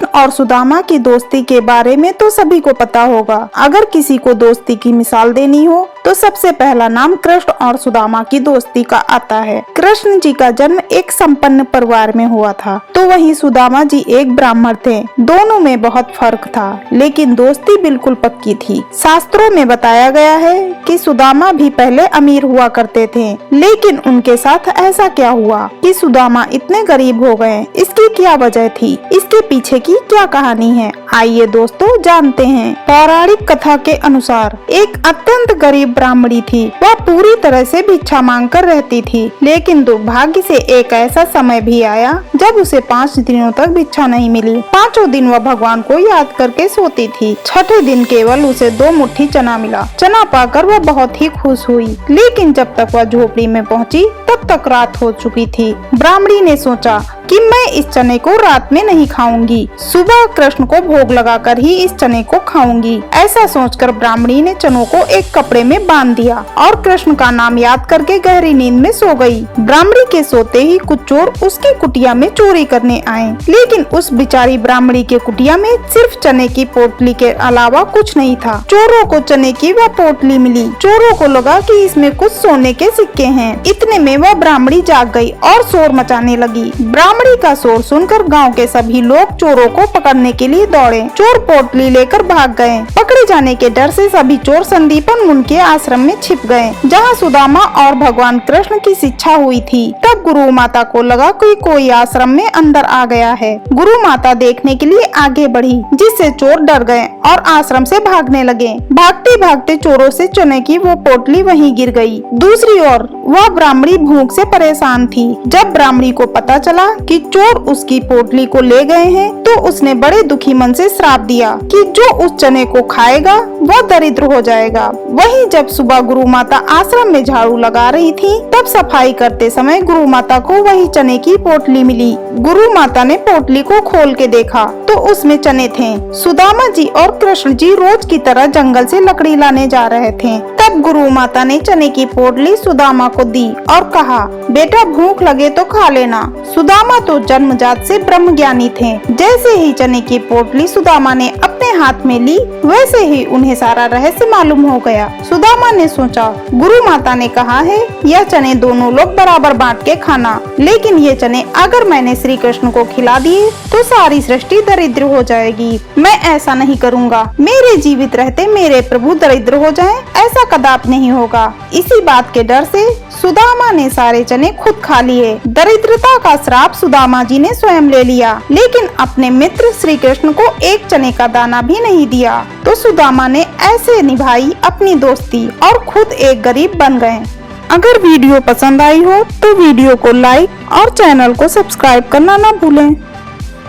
कृष्ण और सुदामा की दोस्ती के बारे में तो सभी को पता होगा। अगर किसी को दोस्ती की मिसाल देनी हो तो सबसे पहला नाम कृष्ण और सुदामा की दोस्ती का आता है। कृष्ण जी का जन्म एक संपन्न परिवार में हुआ था, तो वहीं सुदामा जी एक ब्राह्मण थे। दोनों में बहुत फर्क था, लेकिन दोस्ती बिल्कुल पक्की थी। शास्त्रों में बताया गया है कि सुदामा भी पहले अमीर हुआ करते थे, लेकिन उनके साथ ऐसा क्या हुआ कि सुदामा इतने गरीब हो गए? इसकी क्या वजह थी? इसके पीछे की क्या कहानी है? आइए दोस्तों जानते हैं। पौराणिक कथा के अनुसार एक अत्यंत गरीब ब्राह्मणी थी। वह पूरी तरह से भिक्षा मांगकर रहती थी, लेकिन दुर्भाग्य से एक ऐसा समय भी आया जब उसे 5 दिनों तक भिक्षा नहीं मिली। 5 दिन वह भगवान को याद करके सोती थी। 6ठे दिन केवल उसे 2 मुट्ठी चना मिला। चना पाकर वह बहुत ही खुश हुई, लेकिन जब तक वह झोपड़ी में पहुंची तब तक रात हो चुकी थी। ब्राह्मणी ने सोचा कि मैं इस चने को रात में नहीं खाऊंगी, सुबह कृष्ण को भोग लगाकर ही इस चने को खाऊंगी। ऐसा सोचकर ब्राह्मणी ने चनों को एक कपड़े में बांध दिया और कृष्ण का नाम याद करके गहरी नींद में सो गई। ब्राह्मणी के सोते ही कुछ चोर उसकी कुटिया में चोरी करने आए, लेकिन उस बिचारी ब्राह्मणी के कुटिया में सिर्फ चने की पोटली के अलावा कुछ नहीं था। चोरों को चने की वह पोटली मिली। चोरों को लगा कि इसमें कुछ सोने के सिक्के हैं। इतने में वह ब्राह्मणी जाग गई और शोर मचाने लगी। ब्राह्मणी का शोर सुनकर गांव के सभी लोग चोरों को पकड़ने के लिए दौड़े। चोर पोटली लेकर भाग गए। पकड़े जाने के डर से सभी चोर संदीपन मुनि के आश्रम में छिप गए, जहां सुदामा और भगवान कृष्ण की शिक्षा हुई थी। तब गुरु माता को लगा कि कोई आश्रम में अंदर आ गया है। गुरु माता देखने के लिए आगे बढ़ी, जिससे चोर डर गए और आश्रम से भागने लगे। भागते भागते चोरों से चने की वो पोटली वहीं गिर गई। दूसरी ओर वह ब्राह्मणी भूख से परेशान थी। जब ब्राह्मणी को पता चला कि चोर उसकी पोटली को ले गए हैं, तो उसने बड़े दुखी मन से श्राप दिया कि जो उस चने को खाएगा वह दरिद्र हो जाएगा। वहीं जब सुबह गुरु माता आश्रम में झाड़ू लगा रही थी, तब सफाई करते समय गुरु माता को वही चने की पोटली मिली। गुरु माता ने पोटली को खोल के देखा तो उसमें चने थे। सुदामा जी और कृष्ण जी रोज की तरह जंगल से लकड़ी लाने जा रहे थे। तब गुरु माता ने चने की पोटली सुदामा को दी और कहा, बेटा भूख लगे तो खा लेना। सुदामा तो जन्मजात से ब्रह्म ज्ञानी थे। जैसे ही चने की पोटली सुदामा ने अपने हाथ में ली, वैसे ही उन्हें सारा रहस्य मालूम हो गया। सुदामा ने सोचा, गुरु माता ने कहा है यह चने दोनों लोग बराबर बांट के खाना, लेकिन ये चने अगर मैंने श्री कृष्ण को खिला दिए तो सारी सृष्टि दरिद्र हो जाएगी। मैं ऐसा नहीं करूँगा। मेरे जीवित रहते मेरे प्रभु दरिद्र हो जाएं, ऐसा कदापि नहीं होगा। इसी बात के डर से सुदामा ने सारे चने खुद खा लिए। दरिद्रता का श्राप सुदामा जी ने स्वयं ले लिया, लेकिन अपने मित्र श्री कृष्ण को एक चने का दाना भी नहीं दिया। तो सुदामा ने ऐसे निभाई अपनी दोस्ती और खुद एक गरीब बन गए। अगर वीडियो पसंद आई हो तो वीडियो को लाइक और चैनल को सब्सक्राइब करना न भूलें।